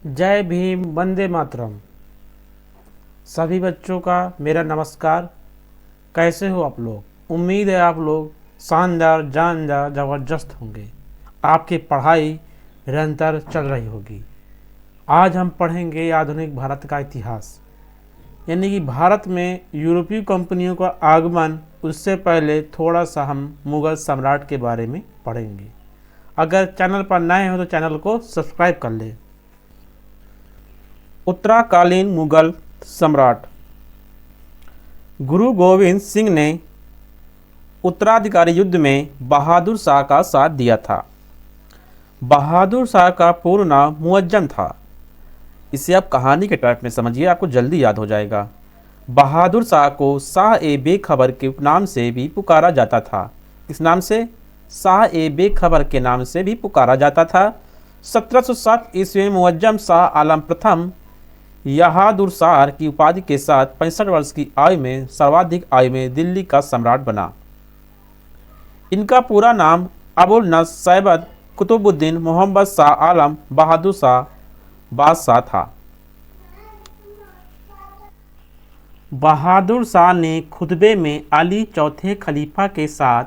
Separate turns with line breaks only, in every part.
जय भीम, वंदे मातरम। सभी बच्चों का मेरा नमस्कार। कैसे हो आप लोग? उम्मीद है आप लोग शानदार, जानदार, ज़बरदस्त होंगे। आपकी पढ़ाई निरंतर चल रही होगी। आज हम पढ़ेंगे आधुनिक भारत का इतिहास, यानी कि भारत में यूरोपीय कंपनियों का आगमन, उससे पहले थोड़ा सा हम मुग़ल सम्राट के बारे में पढ़ेंगे। अगर चैनल पर नए हो तो चैनल को सब्सक्राइब कर लें। उत्तराकालीन मुगल सम्राट गुरु गोविंद सिंह ने उत्तराधिकारी युद्ध में बहादुर शाह का साथ दिया था। बहादुर शाह का पूर्ण नाम मुअज्जम था। इसे आप कहानी के टाइप में समझिए, आपको जल्दी याद हो जाएगा। बहादुर शाह को शाह ए बेखबर के उपनाम से भी पुकारा जाता था। इस नाम से शाह ए बेखबर के नाम से भी पुकारा जाता था। 1707 ईस्वी में मुअज्जम शाह आलम प्रथम बहादुर शाह की उपाधि के साथ 65 वर्ष की आयु में सर्वाधिक आयु में दिल्ली का सम्राट बना। इनका पूरा नाम अबुल नस्र सैयद कुतुबुद्दीन मोहम्मद शाह आलम बहादुर शाह बादशाह था। बहादुर शाह ने खुतबे में अली चौथे खलीफा के साथ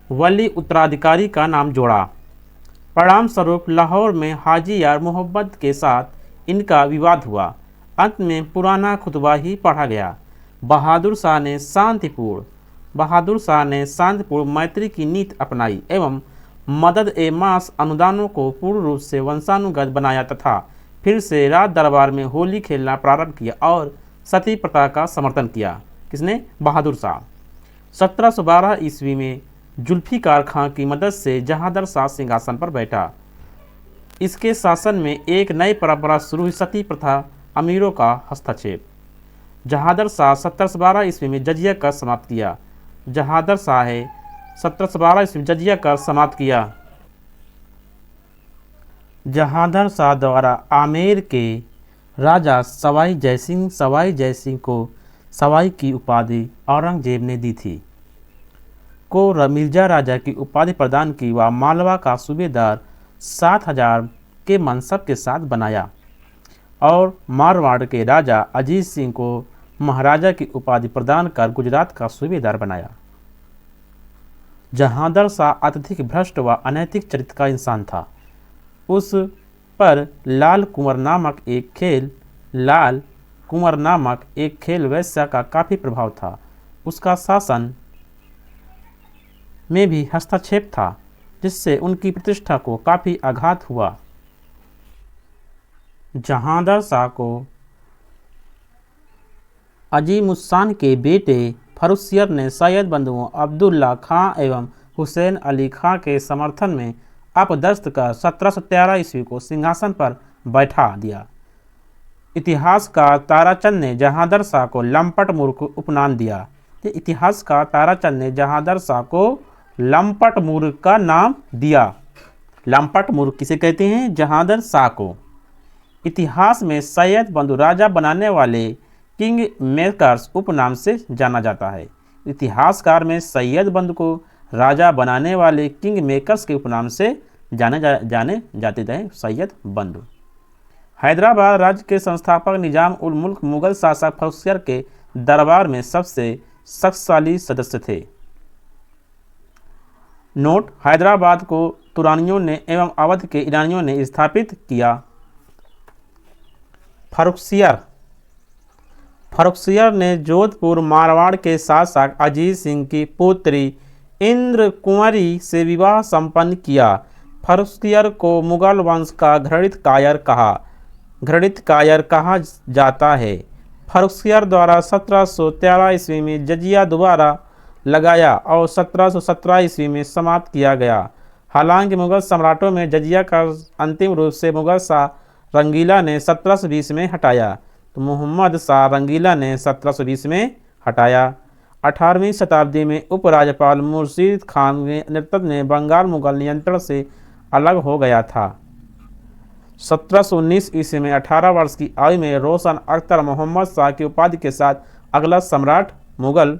वली उत्तराधिकारी का नाम जोड़ा। परिणाम स्वरूप लाहौर में हाजी यार मोहम्मद के साथ इनका विवाद हुआ। अंत में पुराना खुतबा ही पढ़ा गया। बहादुर शाह ने शांतिपूर्ण मैत्री की नीति अपनाई एवं मदद ए मास अनुदानों को पूर्ण रूप से वंशानुगत बनाया तथा फिर से राज दरबार में होली खेलना प्रारंभ किया और सती प्रथा का समर्थन किया। किसने? बहादुर शाह। 1712 ईस्वी में जुल्फिकार खां की मदद से जहांदर शाह सिंहासन पर बैठा। इसके शासन में एक नई परंपरा शुरू हुई, सती प्रथा, अमीरों का हस्तक्षेप। जहांदर शाह 1712 ईस्वी में जजिया कर समाप्त किया। जहांदर शाह 1712 ईस्वी में जजिया कर समाप्त किया। जहांदर शाह द्वारा आमेर के राजा सवाई जयसिंह को सवाई की उपाधि औरंगजेब ने दी थी। को मिर्जा राजा की उपाधि प्रदान की व मालवा का सूबेदार 7000 के मनसब के साथ बनाया और मारवाड़ के राजा अजीत सिंह को महाराजा की उपाधि प्रदान कर गुजरात का सूबेदार बनाया। जहांदर शाह अत्यधिक भ्रष्ट व अनैतिक चरित्र का इंसान था। उस पर लाल कुंवर नामक एक खेल वैश्य का काफ़ी प्रभाव था। उसका शासन में भी हस्तक्षेप था, जिससे उनकी प्रतिष्ठा को काफ़ी आघात हुआ। जहांदर शाह को अजीमुस्सान के बेटे फर्रुखसियर ने सैयद बंधुओं अब्दुल्ला खां एवं हुसैन अली खां के समर्थन में अपदस्थ कर 1713 ईस्वी को सिंहासन पर बैठा दिया। इतिहासकार ताराचंद ने जहांदर शाह को लंपट मूर्ख उपनाम दिया। इतिहासकार ताराचंद ने जहांदर शाह को लंपट मूर्ख का नाम दिया। लंपट मूर्ख किसे कहते हैं? जहांदर शाह को। इतिहास में सैयद बंधु राजा बनाने वाले किंग मेकर्स उपनाम से जाना जाता है। इतिहासकार में सैयद बंधु को राजा बनाने वाले किंग मेकर्स के उपनाम से जाने जाते थे सैयद बंधु। हैदराबाद राज्य के संस्थापक निजाम उल मुल्क मुगल शासक फर्रुखसियर के दरबार में सबसे शक्तिशाली सदस्य थे। नोट: हैदराबाद को तुरानियों ने एवं अवध के ईरानियों ने स्थापित किया। फर्रुखसियर ने जोधपुर मारवाड़ के शासक अजीत सिंह की पुत्री इंद्र कुंवरी से विवाह संपन्न किया। फर्रुखसियर को मुगल वंश का घृणित कायर कहा जाता है। फर्रुखसियर द्वारा 1713 ईस्वी में जजिया दोबारा लगाया और 1717 ईस्वी में समाप्त किया गया। हालांकि मुगल सम्राटों में जजिया का अंतिम रूप से मुगल शाह रंगीला ने 1720 में हटाया, तो मोहम्मद शाह रंगीला ने 1720 में हटाया। 18वीं शताब्दी में उपराज्यपाल मुर्शीद खान के नेतृत्व में बंगाल मुगल नियंत्रण से अलग हो गया था। 1719 ईस्वी में 18 वर्ष की आयु में रोशन अख्तर मोहम्मद शाह की उपाधि के साथ अगला मुगल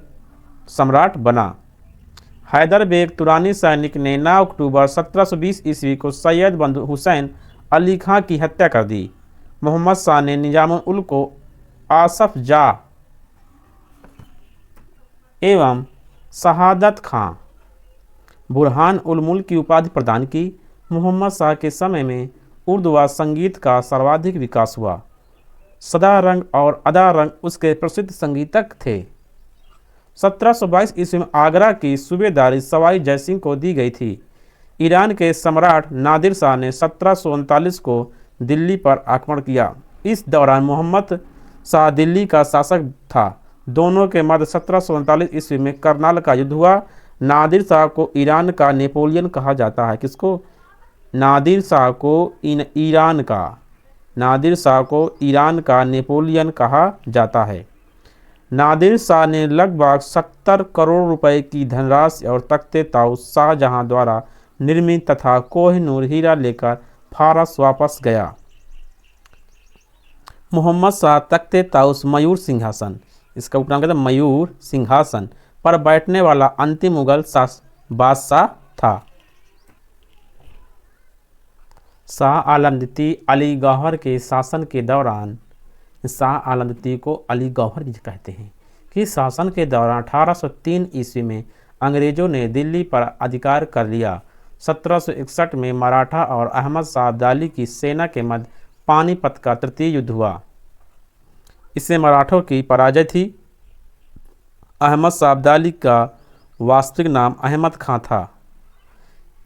सम्राट बना। हैदर बेग तुरानी सैनिक ने 9 अक्टूबर 1720 ईस्वी को सैयद बंधु हुसैन अली खां की हत्या कर दी। मोहम्मद शाह ने निजामुल उल को आसफ जा एवं शहादत खां बुरहान उल मुल्क की उपाधि प्रदान की। मोहम्मद शाह के समय में उर्दू व संगीत का सर्वाधिक विकास हुआ। सदा रंग और अदा रंग उसके प्रसिद्ध संगीतक थे। 1722 ईस्वी में आगरा की सूबेदारी सवाई जयसिंह को दी गई थी। ईरान के सम्राट नादिर शाह ने 1739 को दिल्ली पर आक्रमण किया। इस दौरान मोहम्मद शाह दिल्ली का शासक था। दोनों के मध्य 1739 ईस्वी में करनाल का युद्ध हुआ। नादिर शाह को ईरान का नेपोलियन कहा जाता है। किसको? नादिर शाह को ईरान का नेपोलियन कहा जाता है। नादिर शाह ने लगभग 70 करोड़ रुपए की धनराशि और तख्ते ताउस शाहजहां द्वारा निर्मित तथा कोहिनूर हीरा लेकर फारस वापस गया। मोहम्मद शाह तख्ते ताउस मयूर सिंहासन, इसका उपनाम कहते हैं मयूर सिंहासन पर बैठने वाला अंतिम मुगल बादशाह था। शाह आलम द्वितीय अली गौहर के शासन के दौरान, शाह आलम द्वितीय को अली गौहर भी कहते हैं, कि शासन के दौरान 1803 ईस्वी में अंग्रेजों ने दिल्ली पर अधिकार कर लिया। 1761 में मराठा और अहमद शाह अब्दाली की सेना के मध्य पानीपत का तृतीय युद्ध हुआ। इससे मराठों की पराजय थी। अहमद शाह अब्दाली का वास्तविक नाम अहमद खां था।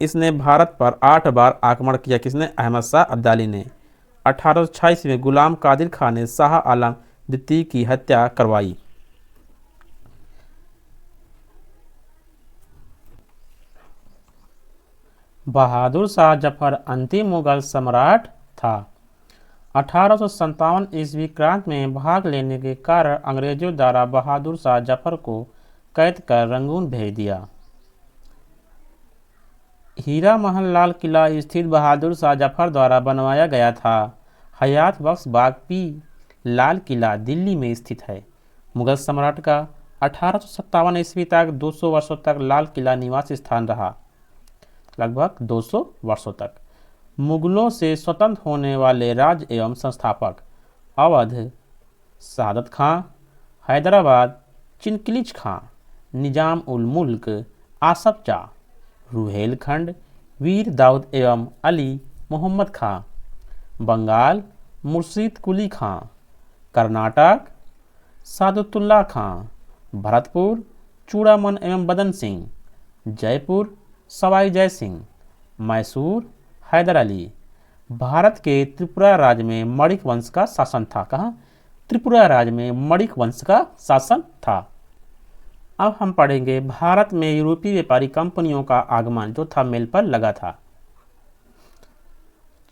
इसने भारत पर 8 बार आक्रमण किया। किसने? अहमद शाह अब्दाली ने। 1826 में गुलाम कादिर खान ने शाह आलम द्वितीय की हत्या करवाई। बहादुर शाह जफर अंतिम मुगल सम्राट था। 1857 ईस्वी क्रांति में भाग लेने के कारण अंग्रेजों द्वारा बहादुर शाह जफर को कैद कर रंगून भेज दिया। हीरा महल लाल किला स्थित बहादुर शाह जफर द्वारा बनवाया गया था। हयात बख्श बाग पी लाल किला दिल्ली में स्थित है। मुगल सम्राट का 1857 ईस्वी तक 200 वर्षों तक लाल किला निवास स्थान रहा। लगभग 200 वर्षों तक मुगलों से स्वतंत्र होने वाले राज्य एवं संस्थापक अवध शहादत खां, हैदराबाद चिनकिलिच खां, निजाम उल मुल्क आसफ जा, रुहेलखंड वीर दाऊद एवं अली मोहम्मद खां, बंगाल मुर्शीद कुली खां, कर्नाटक सादुतुल्ला खां, भरतपुर चूड़ामन एवं बदन सिंह, जयपुर सवाई जय सिंह, मैसूर हैदर अली। भारत के त्रिपुरा राज्य में मणिक वंश का शासन था। कहाँ? त्रिपुरा राज्य में मणिक वंश का शासन था। अब हम पढ़ेंगे भारत में यूरोपीय व्यापारी कंपनियों का आगमन जो था मेल पर लगा था।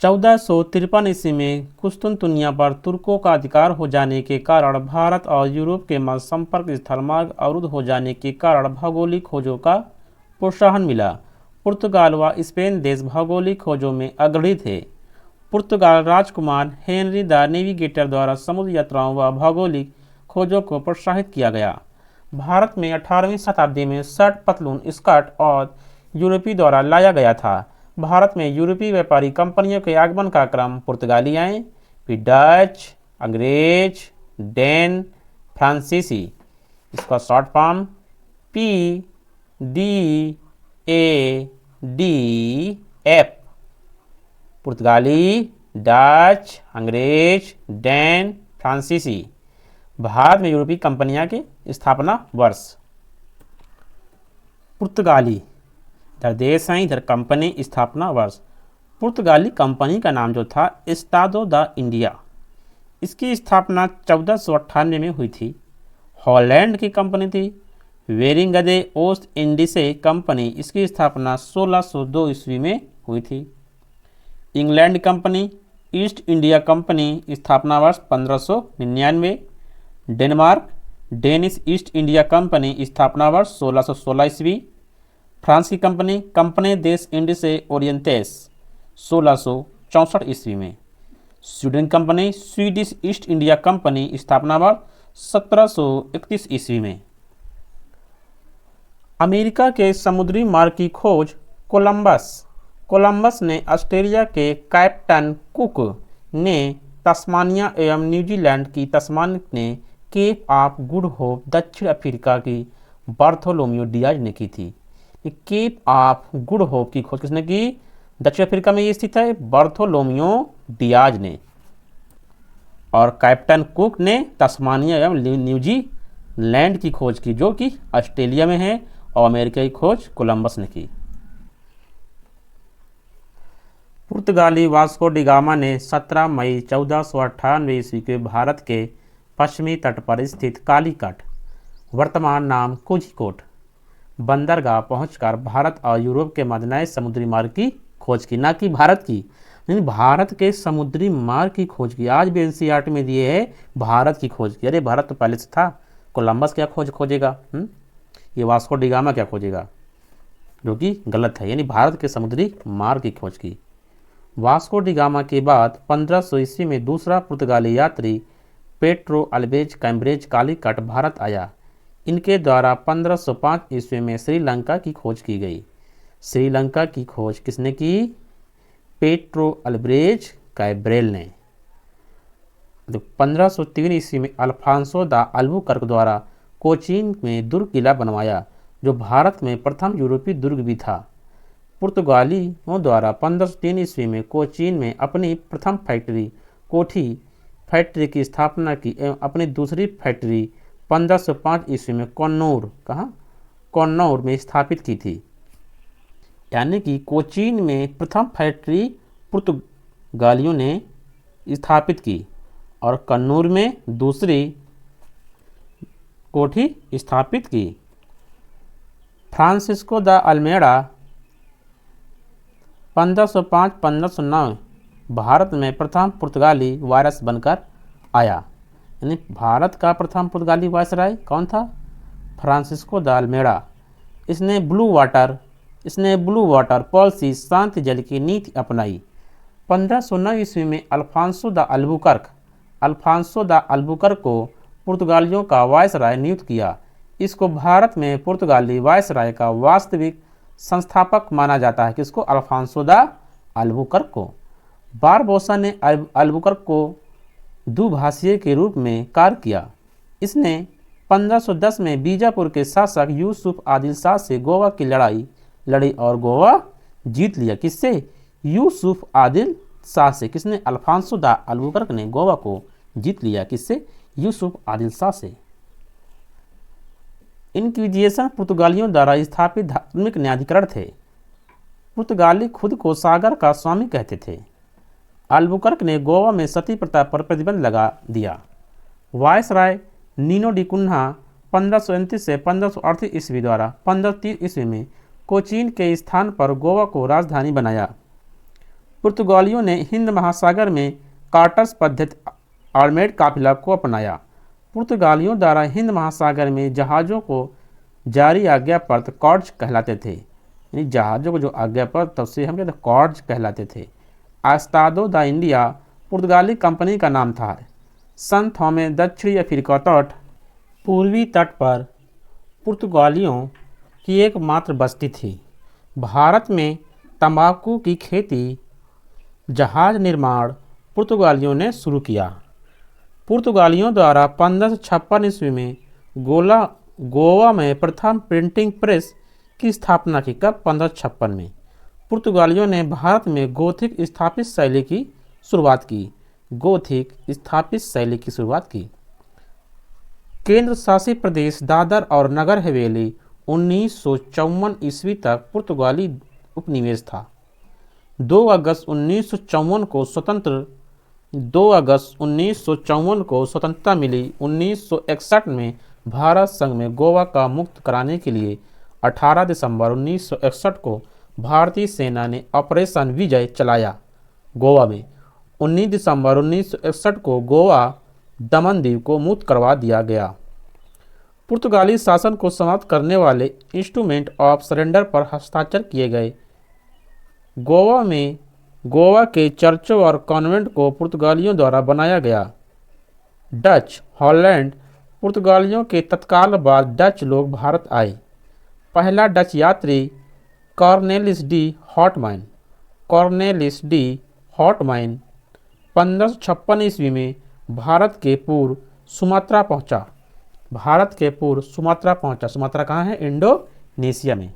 1453 ईस्वी में कुस्तुनतुनिया पर तुर्कों का अधिकार हो जाने के कारण भारत और यूरोप के मध्य संपर्क स्थल मार्ग अवरुद्ध हो जाने के कारण भौगोलिक खोजों का प्रोत्साहन मिला। पुर्तगाल व स्पेन देश भौगोलिक खोजों में अग्रणी थे। पुर्तगाल राजकुमार हेनरी द नेविगेटर द्वारा समुद्र यात्राओं व भौगोलिक खोजों को प्रोत्साहित किया गया। भारत में 18वीं शताब्दी में शर्ट पतलून स्कर्ट और यूरोपी द्वारा लाया गया था। भारत में यूरोपीय व्यापारी कंपनियों के आगमन का क्रम पुर्तगाली आए, फिर डच, अंग्रेज, डैन, फ्रांसीसी। इसका शॉर्ट फॉर्म PDADF। पुर्तगाली, डच, अंग्रेज, डैन, फ्रांसीसी। भारत में यूरोपीय कंपनियां के स्थापना वर्ष। पुर्तगाली इधर देश है, इधर कंपनी स्थापना वर्ष। पुर्तगाली कंपनी का नाम जो था एस्टाडो द इंडिया। इसकी स्थापना 1498 में हुई थी। हॉलैंड की कंपनी थी वेरिंगदे ओस्ट इंडीसे कंपनी। इसकी स्थापना 1602 ईस्वी में हुई थी। England company east India company स्थापना वर्ष 1599। Denmark Danish east India company स्थापना वर्ष 1616 ईस्वी। फ्रांस की कंपनी कंपनी देश इंडिसे ओरिएंटेस 1664 ईस्वी में। Sweden company Swedish east India company स्थापना वर्ष 1731 ईस्वी में। अमेरिका के समुद्री मार्ग की खोज कोलंबस कोलंबस ने ऑस्ट्रेलिया के कैप्टन कुक ने तस्मानिया एवं न्यूजीलैंड की तस्मान ने केप ऑफ गुड होप दक्षिण अफ्रीका की बार्थोलोम्यू डियाज ने की थी। केप ऑफ गुड होप की खोज किसने की? दक्षिण अफ्रीका में ये स्थित है बार्थोलोम्यू डियाज ने। और कैप्टन कुक ने तस्मानिया एवं न्यूजीलैंड की खोज की जो कि ऑस्ट्रेलिया में है, और अमेरिका की खोज कोलंबस ने की। पुर्तगाली वास्को डिगामा ने 17 मई 1498 ईस्वी के भारत के पश्चिमी तट पर स्थित कालीकट, वर्तमान नाम कोझिकोड, बंदरगाह पहुंचकर भारत और यूरोप के मध्य नए समुद्री मार्ग की खोज की, ना कि भारत की, यानी भारत के समुद्री मार्ग की खोज की। आज भी एनसीईआरटी में दिए है भारत की खोज की। अरे भारत तो पहले से था, कोलंबस क्या खोजेगा? ये वास्को डिगामा क्या खोजेगा? जो कि गलत है, यानी भारत के समुद्री मार्ग की खोज की। वास्को डिगामा के बाद 1500 ईस्वी में दूसरा पुर्तगाली यात्री पेट्रो अल्वेज कैम्ब्रेज कालीकट भारत आया। इनके द्वारा 1505 ईस्वी में श्रीलंका की खोज की गई। श्रीलंका की खोज किसने की? पेट्रो अल्वेज कैब्रेल ने। 1503 ईस्वी में अल्फांसो दा अल्बुकर्क द्वारा कोचीन में दुर्ग किला बनवाया, जो भारत में प्रथम यूरोपीय दुर्ग भी था। पुर्तगालियों द्वारा 1503 ईस्वी में कोचीन में अपनी प्रथम कोठी फैक्ट्री की स्थापना की एवं अपनी दूसरी फैक्ट्री 1505 ईस्वी में कन्नौर में स्थापित की थी। यानी कि कोचीन में प्रथम फैक्ट्री पुर्तगालियों ने स्थापित की और कन्नौर में दूसरी कोठी स्थापित की। फ्रांसिस्को दा अल्मेडा 1505-1509 भारत में प्रथम पुर्तगाली वायरस बनकर आया। यानी भारत का प्रथम पुर्तगाली वायसराय कौन था? फ्रांसिस्को दा अल्मेडा। इसने ब्लू वाटर पॉलिसी, शांति जल की नीति अपनाई। 1509 ईस्वी में अल्फांसो दा अल्बुकर्क को पुर्तगालियों का वायसराय नियुक्त किया। इसको भारत में पुर्तगाली वायसराय का वास्तविक संस्थापक माना जाता है। किसको? अल्फांसो दा अल्बुकर्क को। बारबोसा ने अल्बुकर्क को दुभाषीय के रूप में कार्य किया। इसने 1510 में बीजापुर के शासक यूसुफ आदिल शाह से गोवा की लड़ी और गोवा जीत लिया। किससे? यूसुफ आदिल शाह से। किसने? अल्फांसो दा अल्बुकर्क ने गोवा को जीत लिया। किससे? यूसुफ आदिल शाह से। इनक्विजिशन पुर्तगालियों द्वारा स्थापित धार्मिक न्यायाधिकरण थे। पुर्तगाली खुद को सागर का स्वामी कहते थे। अल्बुकर्क ने गोवा में सती प्रथा पर प्रतिबंध लगा दिया। वायसराय नीनो डी कुन्हा 1529 से 1538 ईस्वी द्वारा 1530 ईस्वी में कोचीन के स्थान पर गोवा को राजधानी बनाया। पुर्तगालियों ने हिंद महासागर में कार्टर्स पद्धति आर्मेड काफिला को अपनाया। पुर्तगालियों द्वारा हिंद महासागर में जहाज़ों को जारी आज्ञा पर कॉर्ड्स कहलाते थे। यानी जहाज़ों को जो आज्ञा पर तब से हम कहते कॉर्ड्स कहलाते थे। आस्तादो दा इंडिया पुर्तगाली कंपनी का नाम था। सन थॉमे दक्षिणी अफ्रीका तट पूर्वी तट पर पुर्तगालियों की एकमात्र बस्ती थी। भारत में तंबाकू की खेती, जहाज निर्माण पुर्तगालियों ने शुरू किया। पुर्तगालियों द्वारा 1556 ईस्वी में गोवा में प्रथम प्रिंटिंग प्रेस की स्थापना की। कब? 1556 में। पुर्तगालियों ने भारत में गोथिक स्थापित शैली की शुरुआत की। केंद्र शासित प्रदेश दादर और नगर हवेली 1954 ईस्वी तक पुर्तगाली उपनिवेश था। 2 अगस्त 1954 को स्वतंत्रता मिली। 1961 में भारत संघ में गोवा का मुक्त कराने के लिए 18 दिसंबर 1961 को भारतीय सेना ने ऑपरेशन विजय चलाया। गोवा में 19 दिसंबर 1961 को गोवा दमनदीव को मुक्त करवा दिया गया। पुर्तगाली शासन को समाप्त करने वाले इंस्ट्रूमेंट ऑफ सरेंडर पर हस्ताक्षर किए गए। गोवा के चर्चों और कॉन्वेंट को पुर्तगालियों द्वारा बनाया गया। डच हॉलैंड पुर्तगालियों के तत्काल बाद डच लोग भारत आए। पहला डच यात्री कॉर्नेलिस डी हॉटमैन कॉर्नेलिस डी हॉटमाइन 1556 ईस्वी में भारत के पूर्व सुमात्रा पहुंचा। सुमात्रा कहाँ है? इंडोनेशिया में।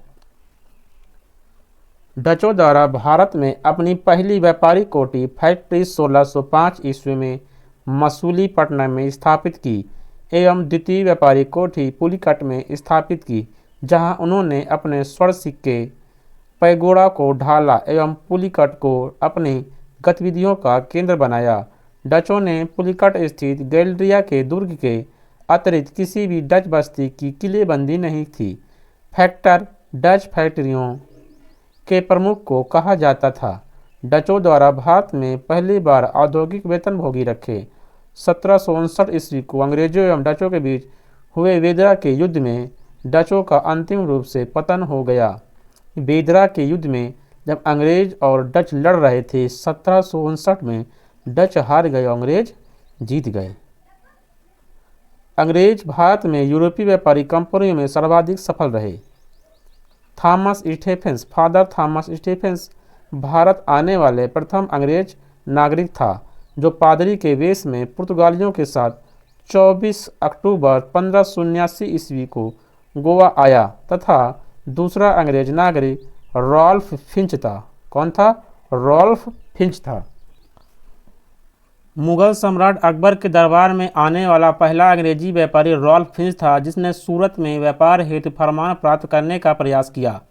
डचों द्वारा भारत में अपनी पहली व्यापारिक कोठी फैक्ट्री 1605 ईस्वी में मसूलीपट्टनम में स्थापित की एवं द्वितीय व्यापारिक कोठी पुलिकट में स्थापित की, जहां उन्होंने अपने स्वर्ण सिक्के पैगोडा को ढाला एवं पुलिकट को अपनी गतिविधियों का केंद्र बनाया। डचों ने पुलिकट स्थित गैलरिया के दुर्ग के अतिरिक्त किसी भी डच बस्ती की किलेबंदी नहीं थी। फैक्टर डच फैक्ट्रियों के प्रमुख को कहा जाता था। डचों द्वारा भारत में पहली बार औद्योगिक वेतनभोगी रखे। 1759 ईस्वी को अंग्रेजों एवं डचों के बीच हुए वेदरा के युद्ध में डचों का अंतिम रूप से पतन हो गया। वेदरा के युद्ध में जब अंग्रेज और डच लड़ रहे थे, 1759 में डच हार गए और अंग्रेज जीत गए। अंग्रेज भारत में यूरोपीय व्यापारी कंपनियों में सर्वाधिक सफल रहे। फादर थॉमस स्टीफेंस भारत आने वाले प्रथम अंग्रेज नागरिक था, जो पादरी के वेश में पुर्तगालियों के साथ 24 अक्टूबर 1579 ईस्वी को गोवा आया तथा दूसरा अंग्रेज नागरिक रॉल्फ फिंच था। कौन था? रॉल्फ फिंच था। मुगल सम्राट अकबर के दरबार में आने वाला पहला अंग्रेजी व्यापारी रॉल्फ फिंच था, जिसने सूरत में व्यापार हेतु फरमान प्राप्त करने का प्रयास किया।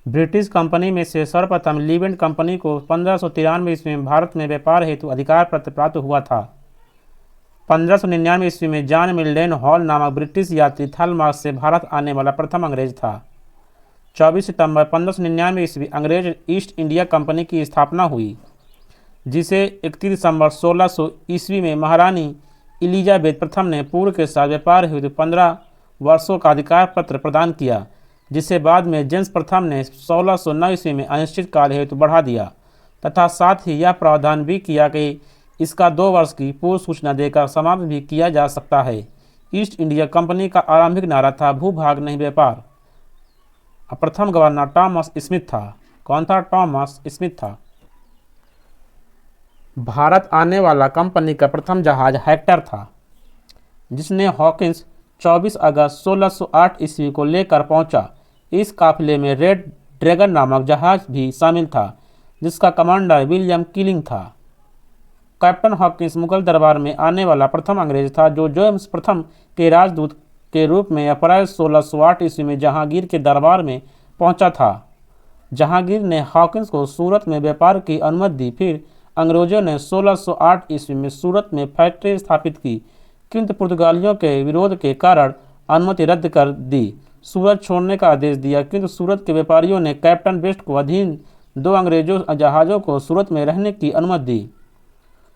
ब्रिटिश कंपनी में से सर्वप्रथम लीवेंट कंपनी को 1593 ईस्वी में भारत में व्यापार हेतु अधिकार पत्र प्राप्त हुआ था। 1599 ईस्वी में जॉन मिल्डन हॉल नामक ब्रिटिश यात्री थल मार्ग से भारत आने वाला प्रथम अंग्रेज था। 24 सितंबर 1599 ईस्वी अंग्रेज ईस्ट इंडिया कंपनी की स्थापना हुई, जिसे 31 दिसंबर 1600 ईस्वी में महारानी एलिजाबेथ प्रथम ने पूर्व के साथ व्यापार हेतु 15 वर्षों का अधिकार पत्र प्रदान किया, जिसे बाद में जेम्स प्रथम ने 1609 ईस्वी में अनिश्चित काल हेतु बढ़ा दिया तथा साथ ही यह प्रावधान भी किया कि इसका 2 वर्ष की पूर्व सूचना देकर समाप्त भी किया जा सकता है। ईस्ट इंडिया कंपनी का आरंभिक नारा था भूभाग नहीं व्यापार। प्रथम गवर्नर टॉमस स्मिथ था। कौन था? टॉमस स्मिथ था। भारत आने वाला कंपनी का प्रथम जहाज हेक्टर था, जिसने हॉकिंस 24 अगस्त 1608 ईस्वी को लेकर पहुंचा। इस काफिले में रेड ड्रैगन नामक जहाज भी शामिल था, जिसका कमांडर विलियम किलिंग था। कैप्टन हॉकिंस मुगल दरबार में आने वाला प्रथम अंग्रेज था, जो जेम्स प्रथम के राजदूत के रूप में अप्रैल 1608 ईस्वी में जहांगीर के दरबार में पहुंचा था। जहांगीर ने हॉकिंस को सूरत में व्यापार की अनुमति दी। फिर अंग्रेजों ने 1608 ईस्वी में सूरत में फैक्ट्री स्थापित की, किंतु पुर्तगालियों के विरोध के कारण अनुमति रद्द कर दी। सूरत छोड़ने का आदेश दिया, किंतु सूरत के व्यापारियों ने कैप्टन बेस्ट को अधीन 2 अंग्रेजों जहाज़ों को सूरत में रहने की अनुमति दी।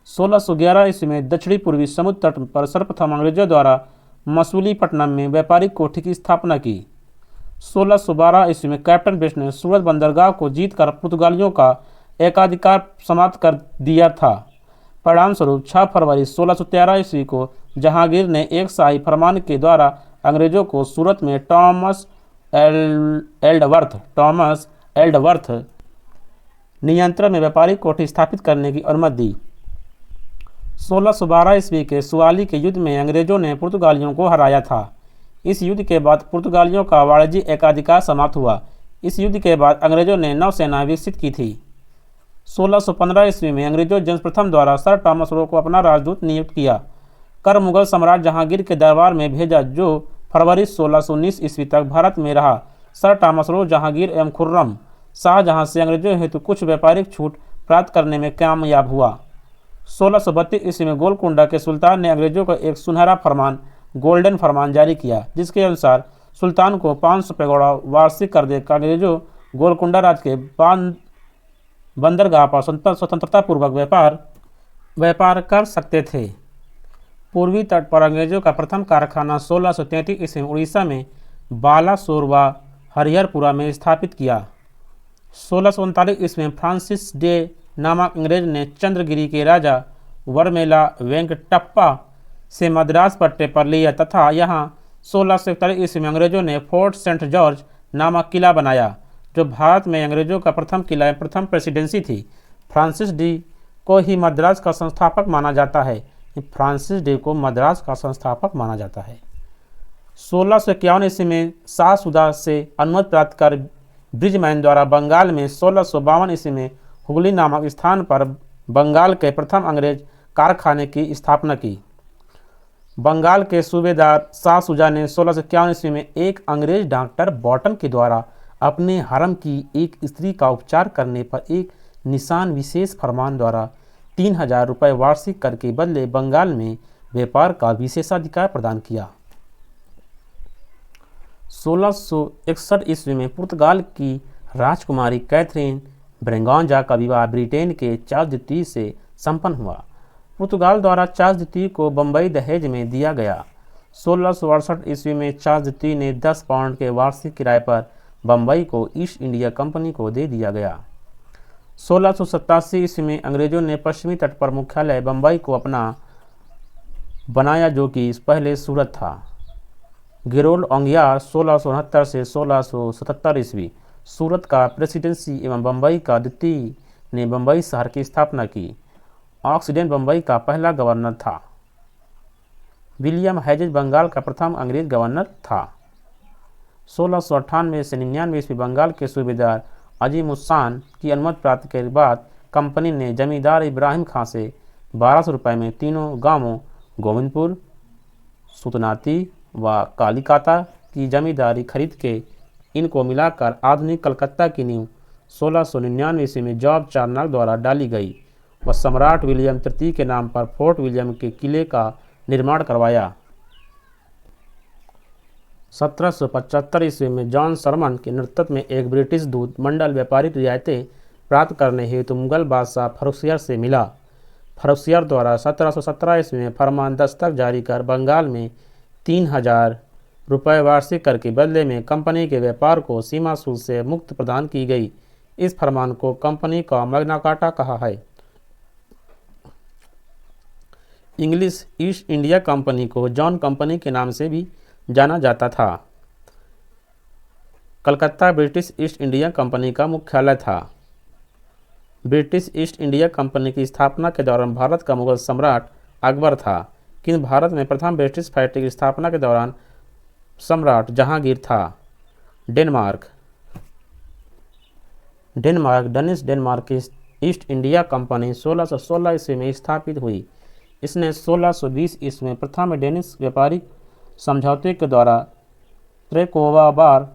1611 ईस्वी में दक्षिणी पूर्वी समुद्र तट पर सर्वप्रथम अंग्रेजों द्वारा मसूलीपट्टनम में व्यापारिक कोठी की स्थापना की। 1612 ईस्वी में कैप्टन बेस्ट ने सूरत बंदरगाह को जीतकर पुर्तगालियों का एकाधिकार समाप्त कर दिया था। परिणामस्वरूप 6 फरवरी 1613 ईस्वी को जहांगीर ने एक शाही फरमान के द्वारा अंग्रेजों को सूरत में टॉमस एल्डवर्थ नियंत्रण में व्यापारिक कोठी स्थापित करने की अनुमति दी। 1612 ईस्वी के सुआली के युद्ध में अंग्रेजों ने पुर्तगालियों को हराया था। इस युद्ध के बाद पुर्तगालियों का वाणिज्यिक एकाधिकार समाप्त हुआ। इस युद्ध के बाद अंग्रेजों ने नौसेना विकसित की थी। 1615 ईस्वी में अंग्रेजों जेम्स प्रथम द्वारा सर टॉमस रो को अपना राजदूत नियुक्त किया कर मुगल सम्राट जहांगीर के दरबार में भेजा, जो फरवरी 1619 ईस्वी तक भारत में रहा। सर टॉमस रो जहांगीर एवं खुर्रम शाहजहां से अंग्रेजों हेतु कुछ व्यापारिक छूट प्राप्त करने में कामयाब हुआ। 1632 ईस्वी में गोलकुंडा के सुल्तान ने अंग्रेजों को एक सुनहरा फरमान गोल्डन फरमान जारी किया, जिसके अनुसार सुल्तान को 500 पैगोडा वार्षिक कर देकर अंग्रेजों गोलकुंडा राज के बंदरगाह पर स्वतंत्रतापूर्वक व्यापार कर सकते थे। पूर्वी तट पर अंग्रेजों का प्रथम कारखाना 1633 ईस्वी में उड़ीसा में बालासोर व हरिहरपुरा में स्थापित किया। 1639 ईस्वी में फ्रांसिस डे नामक अंग्रेज ने चंद्रगिरी के राजा वरमेला वेंकटप्पा से मद्रास पट्टे पर लिया तथा यहाँ 1641 ईस्वी में अंग्रेजों ने फोर्ट सेंट जॉर्ज नामक किला बनाया, जो भारत में अंग्रेजों का प्रथम किला प्रथम प्रेसिडेंसी थी। फ्रांसिस डी को ही मद्रास का संस्थापक माना जाता है। फ्रांसिस डी को मद्रास का संस्थापक माना जाता है। 1651 ईस्वी में शाहसुदा से अनुमति प्राप्त कर ब्रिजमैन द्वारा बंगाल में 1652 ईस्वी में हुगली नामक स्थान पर बंगाल के प्रथम अंग्रेज कारखाने की स्थापना की। बंगाल के सूबेदार शाहसुजा ने 1651 ईस्वी में एक अंग्रेज डॉक्टर बॉटन के द्वारा अपने हरम की एक स्त्री का उपचार करने पर एक निशान विशेष फरमान द्वारा 3000 रुपये वार्षिक कर के बदले बंगाल में व्यापार का विशेषाधिकार प्रदान किया। 1661 ईस्वी में पुर्तगाल की राजकुमारी कैथरीन ब्रेगोंजा का विवाह ब्रिटेन के चार्ल्स द्वितीय से संपन्न हुआ। पुर्तगाल द्वारा चार्ल्स द्वितीय को बम्बई दहेज में दिया गया। 1668 ईस्वी में चार्ल्स द्वितीय ने 10 पाउंड के वार्षिक किराए पर बम्बई को ईस्ट इंडिया कंपनी को दे दिया गया। 1687 ईस्वी में अंग्रेजों ने पश्चिमी तट पर मुख्यालय बम्बई को अपना बनाया, जो कि पहले सूरत था। गिरोल्ड ओंगियार 1669 से 1677 ईस्वी सूरत का प्रेसिडेंसी एवं बम्बई का द्वितीय ने बम्बई शहर की स्थापना की। ऑक्सीडेंट बम्बई का पहला गवर्नर था। विलियम हेजेज बंगाल का प्रथम अंग्रेज गवर्नर था। 1698 से 99 ईस्वी बंगाल के सूबेदार अजीमुस्सान की अनुमति प्राप्त के बाद कंपनी ने जमींदार इब्राहिम खां से 1200 रुपये में तीनों गांवों गोविंदपुर, सुतनाती व कालीकाता की जमींदारी खरीद के इनको मिलाकर आधुनिक कलकत्ता की नींव 1699 ईस्वी में जॉर्ज चार्नक द्वारा डाली गई व सम्राट विलियम तृतीय के नाम पर फोर्ट विलियम के किले का निर्माण करवाया। 1775 ईस्वी में जॉन सरमन के नेतृत्व में एक ब्रिटिश दूत मंडल व्यापारिक रियायतें प्राप्त करने हेतु मुगल बादशाह फर्रुखसियर से मिला। फर्रुखसियर द्वारा 1717 ईस्वी में फरमान दस्तक जारी कर बंगाल में 3000 रुपये वार्षिक कर के बदले में कंपनी के व्यापार को सीमा शुल्क से मुक्त प्रदान की गई। इस फरमान को कंपनी का मैग्ना कार्टा कहा है। इंग्लिश ईस्ट इंडिया कंपनी को जॉन कंपनी के नाम से भी जाना जाता था। Calcutta British east India company का मुख्यालय था। ब्रिटिश ईस्ट इंडिया कंपनी की स्थापना के दौरान भारत का मुगल सम्राट अकबर था, किंतु भारत में प्रथम ब्रिटिश फैक्ट्री की स्थापना के दौरान सम्राट जहांगीर था। डनिश डेनमार्क की ईस्ट इंडिया कंपनी 1616 ईस्वी में स्थापित हुई। इसने 1620 ईस्वी में प्रथम डेनिश व्यापारिक समझौते के द्वारा त्रिकोवाबार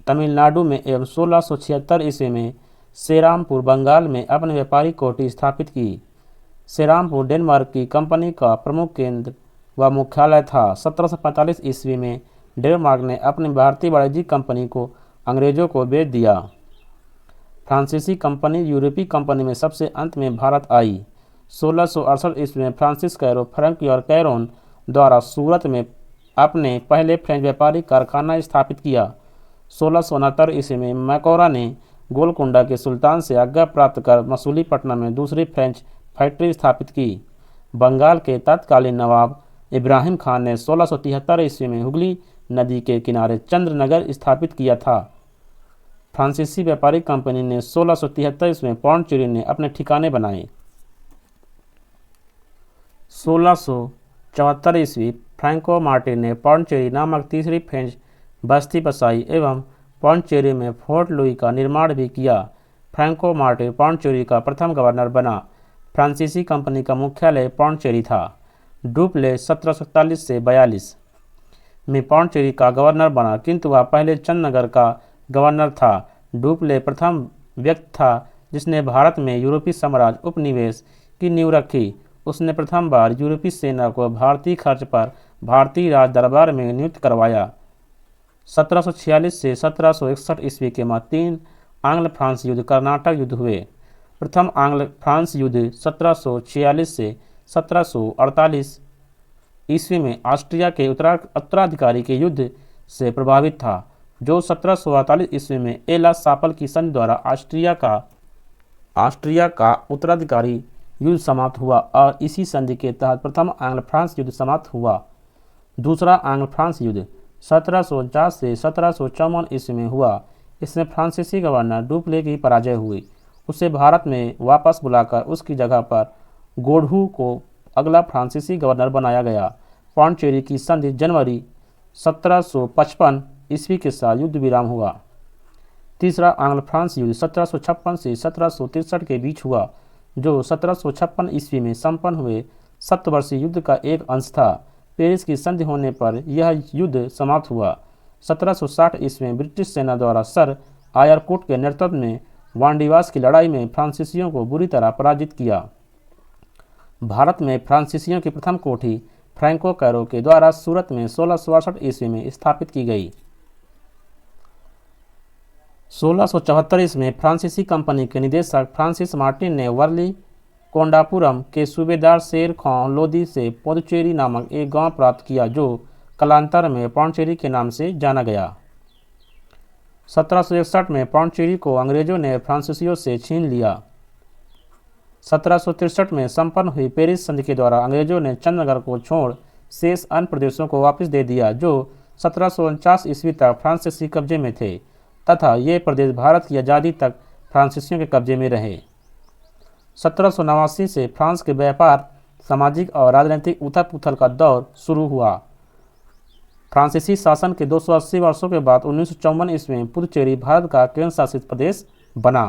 तमिलनाडु में एवं 1676 ईस्वी में सेरामपुर बंगाल में अपनी व्यापारिक कोठी स्थापित की। सेरामपुर डेनमार्क की कंपनी का प्रमुख केंद्र व मुख्यालय था। 1745 ईस्वी में डेनमार्क ने अपनी भारतीय वाणिज्यिक कंपनी को अंग्रेजों को बेच दिया। फ्रांसीसी कंपनी यूरोपीय कंपनी में सबसे अंत में भारत आई। 1668 ईस्वी में फ्रांसिस कैरो फ्रंकी और कैरोन द्वारा सूरत में अपने पहले फ्रेंच व्यापारिक कारखाना स्थापित किया। 1669 ईस्वी में मैकोरा ने गोलकुंडा के सुल्तान से आज्ञा प्राप्त कर मसूलीपट्टनम में दूसरी फ्रेंच फैक्ट्री स्थापित की। बंगाल के तत्कालीन नवाब इब्राहिम खान ने 1673 ईस्वी में हुगली नदी के किनारे चंद्रनगर स्थापित किया था। फ्रांसीसी व्यापारिक कंपनी ने 1673 ईस्वी में पौंडचेरी ने अपने ठिकाने बनाए। 1674 ईस्वी फ्रैंको मार्टिन ने पौंडचेरी नामक तीसरी फ्रेंच बस्ती बसाई एवं पौंडचेरी में फोर्ट लुई का निर्माण भी किया। फ्रैंको मार्टिन पौंडचेरी का प्रथम गवर्नर बना। फ्रांसीसी कंपनी का मुख्यालय पौंडचेरी था। डुप्ले 1741 से 42 में पौंडचेरी का गवर्नर बना, किंतु वह पहले चंदनगर का गवर्नर था। डुप्ले प्रथम व्यक्ति था जिसने भारत में यूरोपीय साम्राज्य उपनिवेश की नींव रखी। उसने प्रथम बार यूरोपीय सेना को भारतीय खर्च पर भारतीय राज दरबार में नियुक्त करवाया। 1746 से 1761 ईस्वी के मध्य 3 आंग्ल फ्रांस युद्ध कर्नाटक युद्ध हुए। प्रथम आंग्ल फ्रांस युद्ध 1746 से 1748 ईस्वी में ऑस्ट्रिया के उत्तराधिकारी के युद्ध से प्रभावित था, जो 1748 ईस्वी में एला सापल की संधि द्वारा ऑस्ट्रिया का उत्तराधिकारी युद्ध समाप्त हुआ और इसी संधि के तहत प्रथम आंग्ल फ्रांस युद्ध समाप्त हुआ। दूसरा आंग्ल फ्रांस युद्ध 1749 से 1754 ईस्वी में हुआ। इसमें फ्रांसीसी गवर्नर डुप्ले की पराजय हुई। उसे भारत में वापस बुलाकर उसकी जगह पर गोडहू को अगला फ्रांसीसी गवर्नर बनाया गया। पौंडीचेरी की संधि जनवरी 1755 ईस्वी के साथ युद्ध विराम हुआ। तीसरा आंग्ल फ्रांस युद्ध 1756 से 1763 के बीच हुआ, जो 1756 ईस्वी में संपन्न हुए सप्तवर्षीय युद्ध का एक अंश था। पेरिस की संधि होने पर यह युद्ध समाप्त हुआ। 1760 ईस्वी में ब्रिटिश सेना द्वारा सर आयरकोट के नेतृत्व में वांडीवास की लड़ाई में फ्रांसीसियों को बुरी तरह पराजित किया। भारत में फ्रांसीसियों की प्रथम कोठी फ्रैंको कैरो के द्वारा सूरत में 1668 ईस्वी में स्थापित की गई। 1674 ईस्वी में फ्रांसीसी कंपनी के निदेशक फ्रांसिस मार्टिन ने वर्ली कोंडापुरम के सूबेदार शेर खां लोदी से पुदुचेरी नामक एक गांव प्राप्त किया, जो कालांतर में पौंडीचेरी के नाम से जाना गया। 1761 में पौंडीचेरी को अंग्रेजों ने फ्रांसीसियों से छीन लिया। 1763 में संपन्न हुई पेरिस संधि के द्वारा अंग्रेजों ने चंद्रनगर को छोड़ शेष अन्य प्रदेशों को वापस दे दिया, जो 1749 ईस्वी तक फ्रांसीसी कब्जे में थे तथा ये प्रदेश भारत की आज़ादी तक फ्रांसीसियों के कब्जे में रहे। 1789 से फ्रांस के व्यापार, सामाजिक और राजनीतिक उथल पुथल का दौर शुरू हुआ। फ्रांसीसी शासन के 280 वर्षों के बाद 1954 ईस्वी में पुदुचेरी भारत का केंद्र शासित प्रदेश बना।